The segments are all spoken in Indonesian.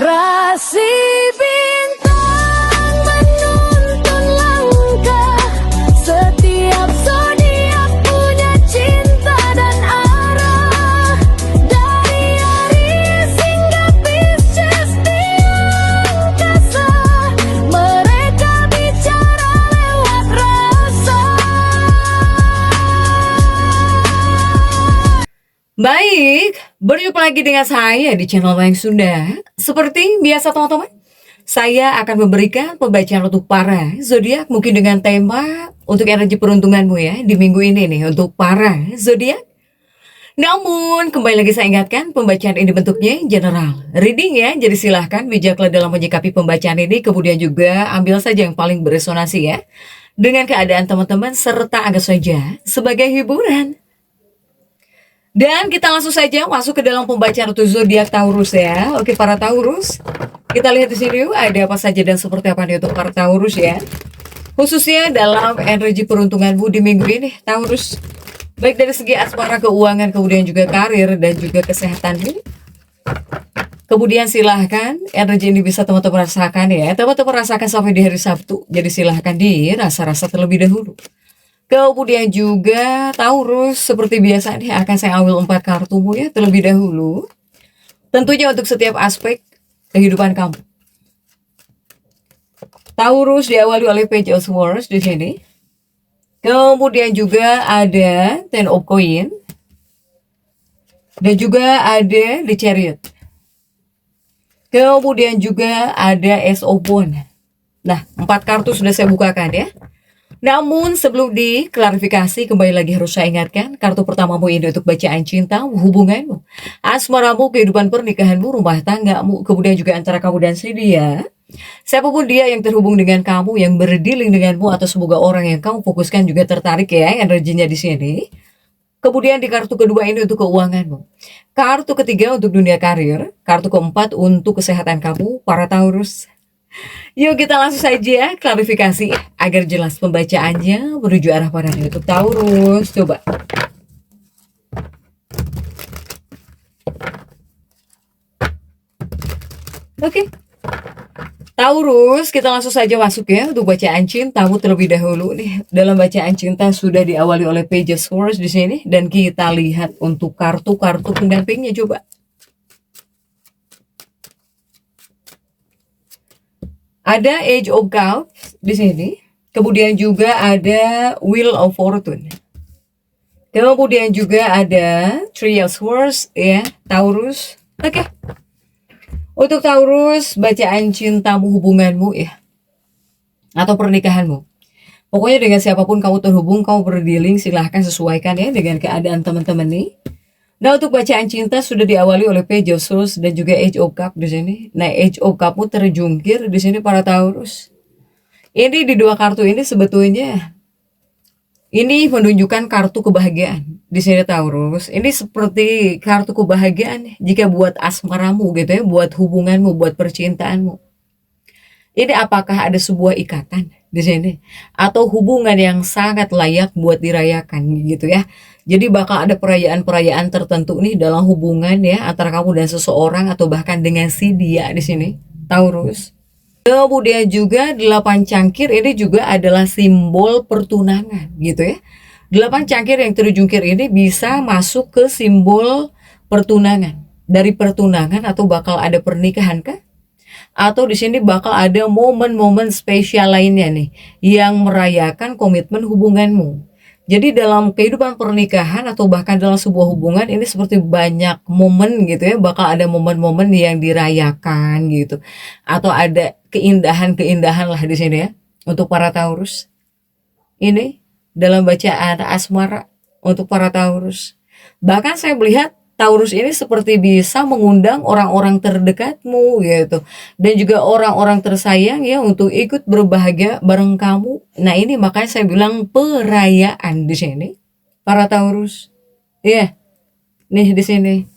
Rasi bintang menuntun langkah, setiap zodiak punya cinta dan arah. Dari Aries hingga Pisces di angkasa, mereka bicara lewat rasa. Baik, berjumpa lagi dengan saya di channel Wayang Sunda. Seperti biasa teman-teman, saya akan memberikan pembacaan untuk para zodiak mungkin dengan tema untuk energi peruntunganmu ya di minggu ini nih untuk para zodiak. Namun kembali lagi saya ingatkan pembacaan ini bentuknya general reading ya, jadi silahkan bijaklah dalam menyikapi pembacaan ini, kemudian juga ambil saja yang paling beresonansi ya dengan keadaan teman-teman serta anggap saja sebagai hiburan. Dan kita langsung saja masuk ke dalam pembacaan untuk zodiak Taurus ya. Oke para Taurus, kita lihat di sini yuk ada apa saja dan seperti apa nih untuk para Taurus ya. Khususnya dalam energi peruntunganmu di minggu ini Taurus. Baik dari segi asmara, keuangan, kemudian juga karir dan juga kesehatanmu. Kemudian silahkan energi ini bisa teman-teman rasakan ya. Teman-teman rasakan sampai di hari Sabtu. Jadi silahkan dirasa-rasa terlebih dahulu. Kemudian juga Taurus, seperti biasa nih akan saya ambil 4 kartumu ya terlebih dahulu. Tentunya untuk setiap aspek kehidupan kamu. Taurus diawali oleh Page of Swords di sini. Kemudian juga ada Ten of Coin. Dan juga ada The Chariot. Kemudian juga ada Ace of Wands. Nah, 4 kartu sudah saya bukakan ya. Namun sebelum diklarifikasi, kembali lagi harus saya ingatkan, kartu pertamamu ini untuk bacaan cinta, hubunganmu, asmaramu, kehidupan pernikahanmu, rumah tanggamu, kemudian juga antara kamu dan si dia. Siapapun dia yang terhubung dengan kamu, yang berdealing denganmu, atau semoga orang yang kamu fokuskan juga tertarik ya energinya di sini. Kemudian di kartu kedua ini untuk keuanganmu. Kartu ketiga untuk dunia karir, kartu keempat untuk kesehatan kamu, para Taurus. Yuk kita langsung saja klarifikasi agar jelas pembacaannya menuju arah pada untuk Taurus. Coba. Oke. Taurus, kita langsung saja masuk ya untuk bacaan cintamu terlebih dahulu nih. Dalam bacaan cinta sudah diawali oleh Page of Swords di sini dan kita lihat untuk kartu-kartu pendampingnya coba. Ada Age of Cups di sini. Kemudian juga ada Wheel of Fortune. Kemudian juga ada Three of Swords ya, Taurus. Oke. Untuk Taurus, bacaan cintamu, hubunganmu ya. Atau pernikahanmu. Pokoknya dengan siapapun kamu terhubung, kamu berdealing, silahkan sesuaikan ya dengan keadaan teman-teman nih. Nah, untuk bacaan cinta sudah diawali oleh Page of Swords dan juga Age of Cups di sini. Nah, Age of Cupmu terjungkir di sini para Taurus. Ini di 2 kartu ini sebetulnya ini menunjukkan kartu kebahagiaan di sini Taurus. Ini seperti kartu kebahagiaan jika buat asmaramu gitu ya, buat hubunganmu, buat percintaanmu. Ini apakah ada sebuah ikatan di sini atau hubungan yang sangat layak buat dirayakan gitu ya. Jadi bakal ada perayaan-perayaan tertentu nih dalam hubungan ya antara kamu dan seseorang atau bahkan dengan si dia di sini Taurus. Kemudian juga 8 cangkir ini juga adalah simbol pertunangan gitu ya. 8 cangkir yang terjungkir ini bisa masuk ke simbol pertunangan. Dari pertunangan atau bakal ada pernikahan kah? Atau di sini bakal ada momen-momen spesial lainnya nih yang merayakan komitmen hubunganmu. Jadi dalam kehidupan pernikahan atau bahkan dalam sebuah hubungan ini seperti banyak momen gitu ya, bakal ada momen-momen yang dirayakan gitu. Atau ada keindahan-keindahan lah di sini ya untuk para Taurus. Ini dalam bacaan asmara untuk para Taurus. Bahkan saya melihat Taurus ini seperti bisa mengundang orang-orang terdekatmu gitu. Dan juga orang-orang tersayang ya untuk ikut berbahagia bareng kamu. Nah ini makanya saya bilang perayaan di sini. Para Taurus. Iya. Nih di sini.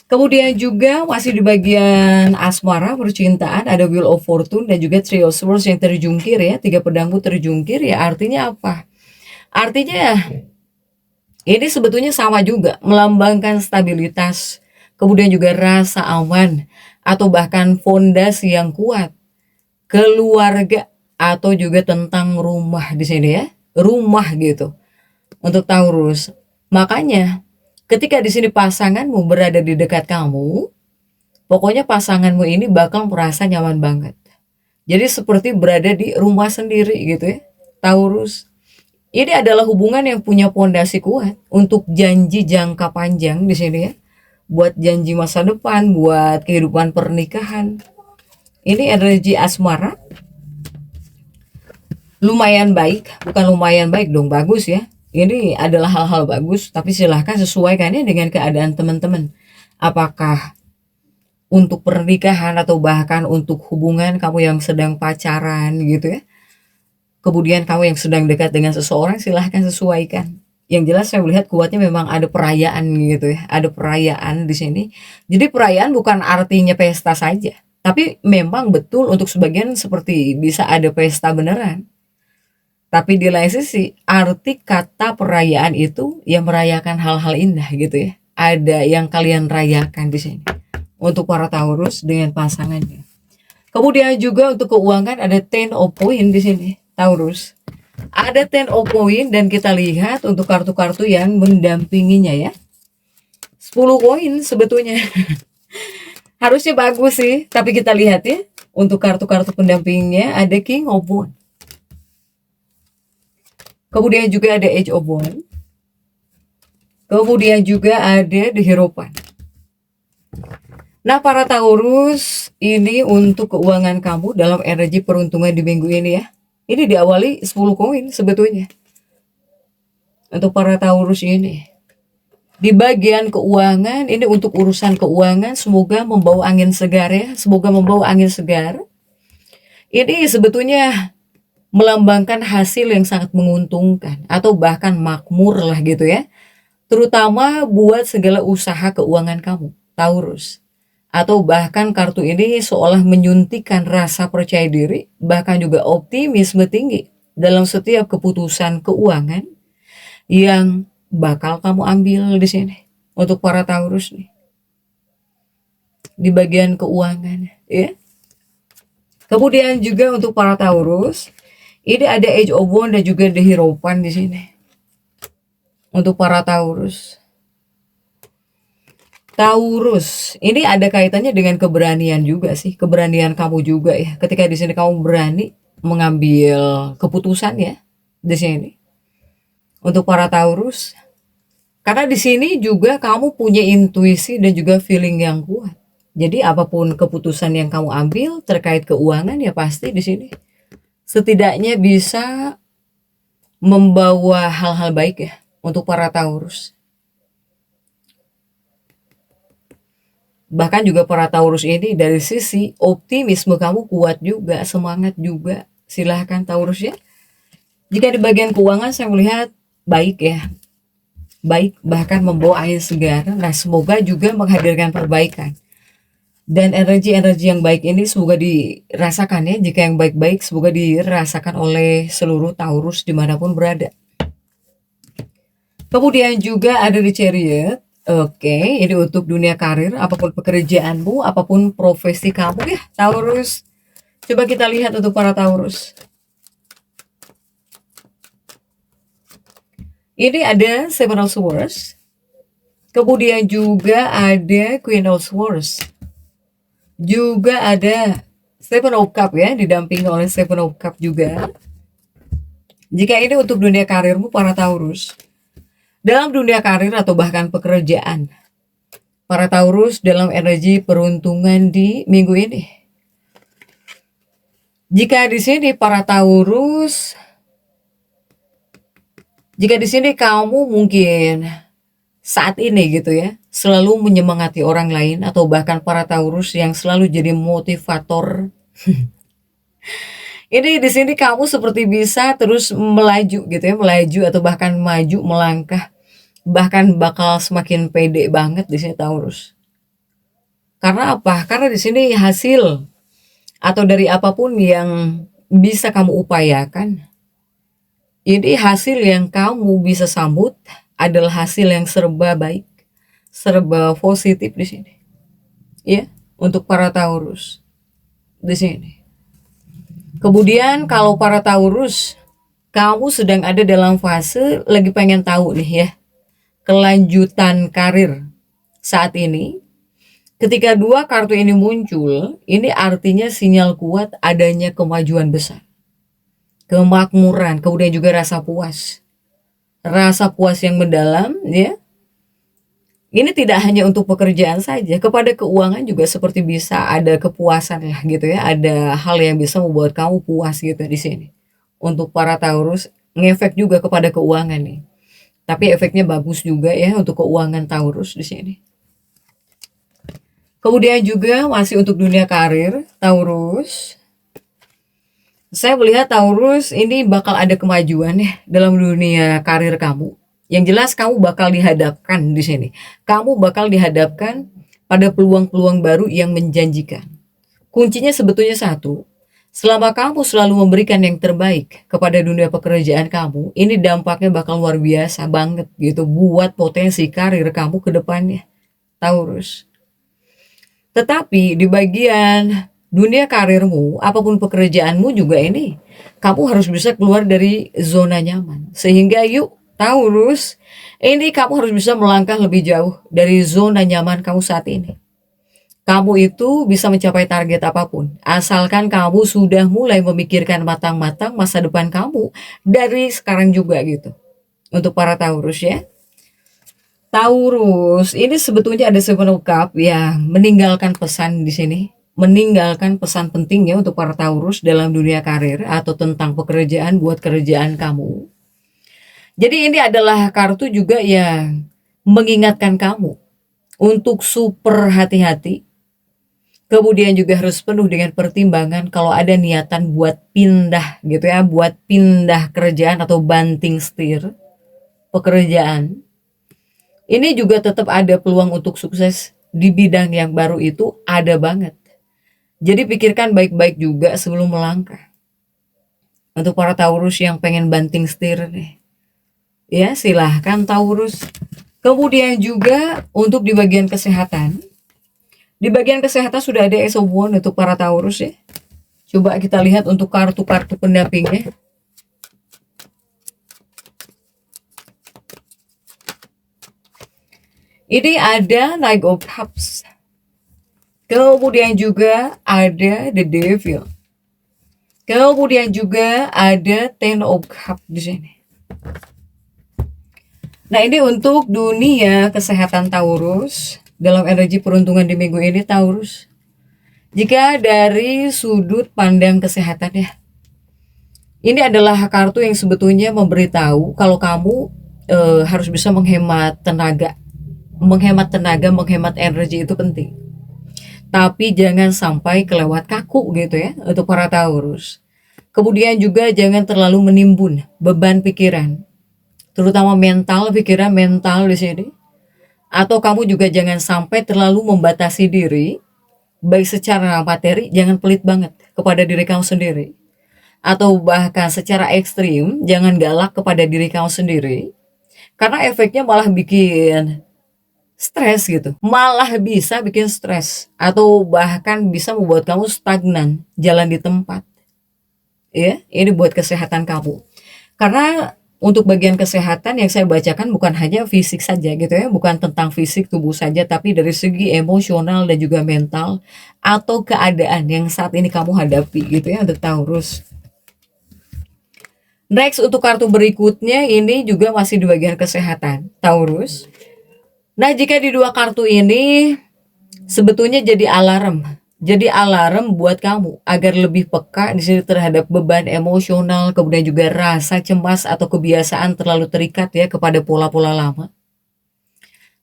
Kemudian juga masih di bagian asmara percintaan ada Wheel of Fortune dan juga Three of Swords yang terjungkir ya. 3 pedangmu terjungkir ya, artinya apa? Artinya ini sebetulnya sama juga melambangkan stabilitas, kemudian juga rasa aman atau bahkan fondasi yang kuat, keluarga, atau juga tentang rumah di sini ya. Rumah gitu untuk Taurus. Makanya ketika di sini pasanganmu berada di dekat kamu, pokoknya pasanganmu ini bakal merasa nyaman banget. Jadi seperti berada di rumah sendiri gitu ya. Taurus. Ini adalah hubungan yang punya pondasi kuat untuk janji jangka panjang di sini ya. Buat janji masa depan, buat kehidupan pernikahan. Ini energi asmara. Lumayan baik, bukan lumayan baik dong, bagus ya. Ini adalah hal-hal bagus, tapi silahkan sesuaikannya dengan keadaan teman-teman. Apakah untuk pernikahan atau bahkan untuk hubungan kamu yang sedang pacaran gitu ya. Kemudian kamu yang sedang dekat dengan seseorang, silahkan sesuaikan. Yang jelas saya melihat kuatnya memang ada perayaan gitu ya, ada perayaan di sini. Jadi perayaan bukan artinya pesta saja, tapi memang betul untuk sebagian seperti bisa ada pesta beneran. Tapi di lain sisi, arti kata perayaan itu yang merayakan hal-hal indah gitu ya. Ada yang kalian rayakan di sini untuk para Taurus dengan pasangannya. Kemudian juga untuk keuangan ada Ten of Point di sini, Taurus. Ada Ten of Point dan kita lihat untuk kartu-kartu yang mendampinginya ya. 10 koin sebetulnya. Harusnya bagus sih, tapi kita lihat ya. Untuk kartu-kartu pendampingnya ada King of Wands. Kemudian juga ada Age of Wands. Kemudian juga ada The Hierophant. Nah, para Taurus, ini untuk keuangan kamu dalam energi peruntungan di minggu ini ya. Ini diawali 10 koin sebetulnya. Untuk para Taurus ini. Di bagian keuangan, ini untuk urusan keuangan, semoga membawa angin segar ya. Semoga membawa angin segar. Ini sebetulnya melambangkan hasil yang sangat menguntungkan atau bahkan makmur lah gitu ya. Terutama buat segala usaha keuangan kamu, Taurus. Atau bahkan kartu ini seolah menyuntikkan rasa percaya diri, bahkan juga optimisme tinggi dalam setiap keputusan keuangan yang bakal kamu ambil di sini untuk para Taurus nih. Di bagian keuangan ya. Kemudian juga untuk para Taurus, ini ada Age of Wands dan juga The Hierophant di sini. Untuk para Taurus. Taurus, ini ada kaitannya dengan keberanian juga sih, keberanian kamu juga ya. Ketika di sini kamu berani mengambil keputusan ya di sini. Untuk para Taurus, karena di sini juga kamu punya intuisi dan juga feeling yang kuat. Jadi apapun keputusan yang kamu ambil terkait keuangan ya pasti di sini setidaknya bisa membawa hal-hal baik ya untuk para Taurus. Bahkan juga para Taurus ini dari sisi optimisme kamu kuat juga, semangat juga. Silahkan Taurus ya. Jika di bagian keuangan saya melihat baik ya. Baik, bahkan membawa angin segar. Nah, semoga juga menghadirkan perbaikan. Dan energi-energi yang baik ini semoga dirasakan ya. Jika yang baik-baik semoga dirasakan oleh seluruh Taurus dimanapun berada. Kemudian juga ada di Chariot. Oke, ini untuk dunia karir, apapun pekerjaanmu, apapun profesi kamu ya, Taurus. Coba kita lihat untuk para Taurus. Ini ada Seven of Swords. Kemudian juga ada Queen of Swords. Juga ada Seven of Cup ya, didampingi oleh Seven of Cup juga. Jika ini untuk dunia karirmu para Taurus. Dalam dunia karir atau bahkan pekerjaan, para Taurus dalam energi peruntungan di minggu ini. Jika di sini para Taurus, jika di sini kamu mungkin saat ini gitu ya, selalu menyemangati orang lain atau bahkan para Taurus yang selalu jadi motivator. Ini di sini kamu seperti bisa terus melaju gitu ya, melaju atau bahkan maju melangkah, bahkan bakal semakin pede banget di sini Taurus. Karena apa? Karena di sini hasil atau dari apapun yang bisa kamu upayakan, ini hasil yang kamu bisa sambut adalah hasil yang serba baik, serba positif di sini. Ya. untuk para Taurus di sini. Kemudian kalau para Taurus, kamu sedang ada dalam fase lagi pengen tahu nih ya, kelanjutan karir saat ini. Ketika dua kartu ini muncul, ini artinya sinyal kuat adanya kemajuan besar, kemakmuran, kemudian juga rasa puas. Rasa puas yang mendalam ya. Ini tidak hanya untuk pekerjaan saja, kepada keuangan juga seperti bisa ada kepuasan lah gitu ya, ada hal yang bisa membuat kamu puas gitu di sini. Untuk para Taurus, ngefek juga kepada keuangan nih. Tapi efeknya bagus juga ya untuk keuangan Taurus di sini. Kemudian juga masih untuk dunia karir Taurus. Saya melihat Taurus ini bakal ada kemajuan ya dalam dunia karir kamu. Yang jelas kamu bakal dihadapkan di sini. Kamu bakal dihadapkan pada peluang-peluang baru yang menjanjikan. Kuncinya sebetulnya satu. Selama kamu selalu memberikan yang terbaik kepada dunia pekerjaan kamu, ini dampaknya bakal luar biasa banget gitu buat potensi karir kamu ke depannya, Taurus. Tetapi di bagian dunia karirmu, apapun pekerjaanmu juga ini, kamu harus bisa keluar dari zona nyaman. Sehingga yuk Taurus, ini kamu harus bisa melangkah lebih jauh dari zona nyaman kamu saat ini. Kamu itu bisa mencapai target apapun, asalkan kamu sudah mulai memikirkan matang-matang masa depan kamu dari sekarang juga gitu. Untuk para Taurus ya. Taurus, ini sebetulnya ada Seven of Cups yang meninggalkan pesan di sini. Meninggalkan pesan penting ya untuk para Taurus dalam dunia karir atau tentang pekerjaan buat kerjaan kamu. Jadi ini adalah kartu juga yang mengingatkan kamu untuk super hati-hati. Kemudian juga harus penuh dengan pertimbangan kalau ada niatan buat pindah gitu ya, buat pindah kerjaan atau banting setir pekerjaan. Ini juga tetap ada peluang untuk sukses di bidang yang baru itu ada banget. Jadi pikirkan baik-baik juga sebelum melangkah. Untuk para Taurus yang pengen banting setir nih. Ya, silahkan Taurus. Kemudian juga untuk di bagian kesehatan. Di bagian kesehatan sudah ada Ace of Wands untuk para Taurus ya. Coba kita lihat untuk kartu-kartu pendampingnya. Ini ada Knight of Cups. Kemudian juga ada The Devil. Kemudian juga ada Ten of Cups di sini. Nah, ini untuk dunia kesehatan Taurus dalam energi peruntungan di minggu ini Taurus. Jika dari sudut pandang kesehatan ya, ini adalah kartu yang sebetulnya memberitahu kalau kamu harus bisa menghemat tenaga. Menghemat energi itu penting. Tapi jangan sampai kelewat kaku gitu ya untuk para Taurus. Kemudian juga jangan terlalu menimbun beban pikiran, terutama pikiran mental di sini. Atau kamu juga jangan sampai terlalu membatasi diri, baik secara materi, jangan pelit banget kepada diri kamu sendiri. Atau bahkan secara ekstrim, jangan galak kepada diri kamu sendiri. Karena efeknya malah bikin stres gitu, malah bisa bikin stres. Atau bahkan bisa membuat kamu stagnan, jalan di tempat. Ya, ini buat kesehatan kamu. Karena untuk bagian kesehatan yang saya bacakan bukan hanya fisik saja gitu ya, bukan tentang fisik tubuh saja, tapi dari segi emosional dan juga mental atau keadaan yang saat ini kamu hadapi gitu ya untuk Taurus. Next untuk kartu berikutnya ini juga masih di bagian kesehatan Taurus. Nah, jika di dua kartu ini sebetulnya jadi alarm buat kamu agar lebih peka di sini terhadap beban emosional, kemudian juga rasa cemas atau kebiasaan terlalu terikat ya kepada pola-pola lama.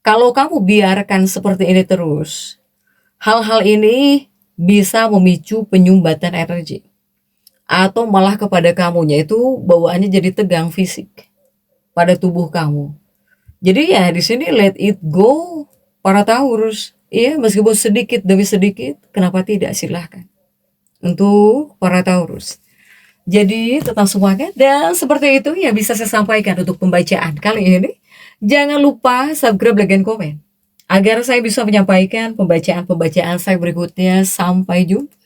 Kalau kamu biarkan seperti ini terus, hal-hal ini bisa memicu penyumbatan energi atau malah kepada kamunya itu bawaannya jadi tegang fisik pada tubuh kamu. Jadi ya di sini let it go para Taurus. Iya, meskipun sedikit demi sedikit, kenapa tidak, silahkan. Untuk para Taurus. Jadi tetap semangat dan seperti itu ya bisa saya sampaikan untuk pembacaan kali ini. Jangan lupa subscribe, like, dan komen. agar saya bisa menyampaikan pembacaan-pembacaan saya berikutnya. Sampai jumpa.